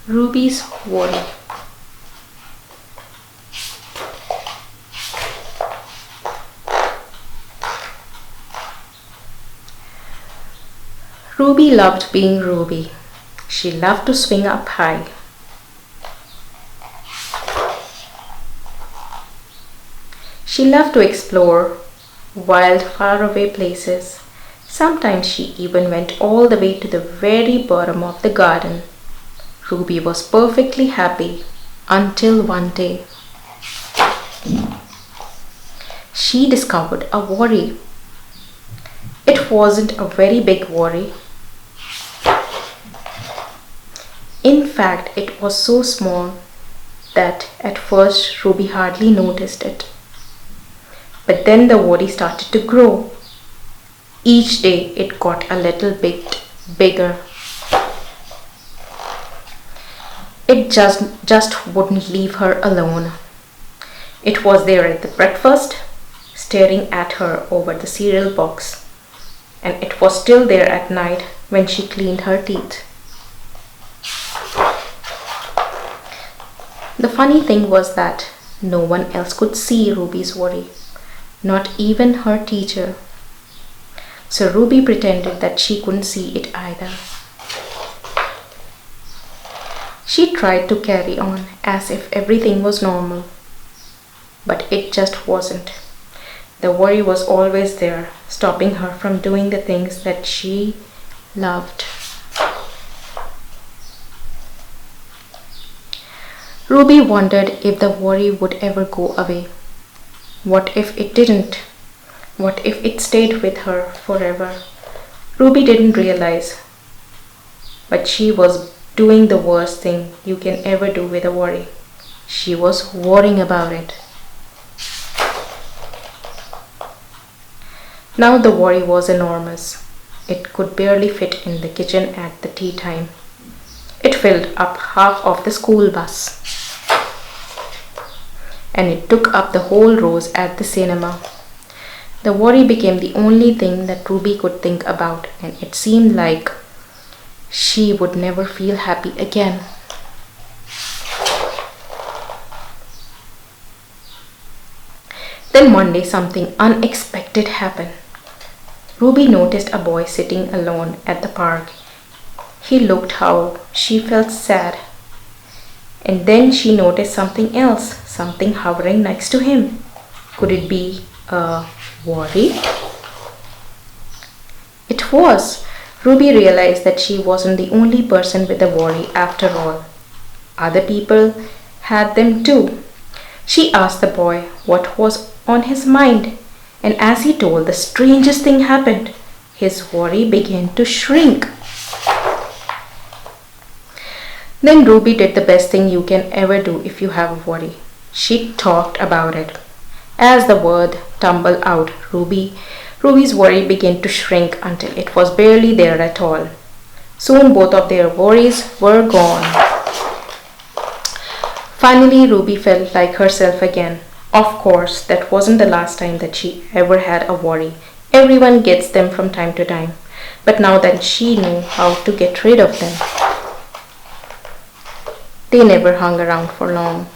Ruby's worry. Ruby loved being Ruby. She loved to swing up high. She loved to explore wild, faraway places. Sometimes she even went all the way to the very bottom of the garden. Ruby was perfectly happy until one day she discovered a worry. It wasn't a very big worry. In fact, it was so small that at first Ruby hardly noticed it. But then the worry started to grow. Each day it got a little bit bigger. It just wouldn't leave her alone. It was there at the breakfast, staring at her over the cereal box. And it was still there at night when she cleaned her teeth. The funny thing was that no one else could see Ruby's worry, not even her teacher. So Ruby pretended that she couldn't see it either. She tried to carry on as if everything was normal, but it just wasn't. The worry was always there, stopping her from doing the things that she loved. Ruby wondered if the worry would ever go away. What if it didn't? What if it stayed with her forever? Ruby didn't realize, but she was doing the worst thing you can ever do with a worry. She was worrying about it. Now the worry was enormous. It could barely fit in the kitchen at the tea time. It filled up half of the school bus. And it took up the whole rows at the cinema. The worry became the only thing that Ruby could think about, and it seemed like she would never feel happy again. Then one day something unexpected happened. Ruby noticed a boy sitting alone at the park. He looked how she felt sad. And then she noticed something else, something hovering next to him. Could it be a worry? It was. Ruby realized that she wasn't the only person with a worry after all. Other people had them too. She asked the boy what was on his mind, and as he told, the strangest thing happened. His worry began to shrink. Then Ruby did the best thing you can ever do if you have a worry. She talked about it. As the word tumbled out, Ruby's worry began to shrink until it was barely there at all. Soon both of their worries were gone. Finally, Ruby felt like herself again. Of course, that wasn't the last time that she ever had a worry. Everyone gets them from time to time. But now that she knew how to get rid of them, they never hung around for long.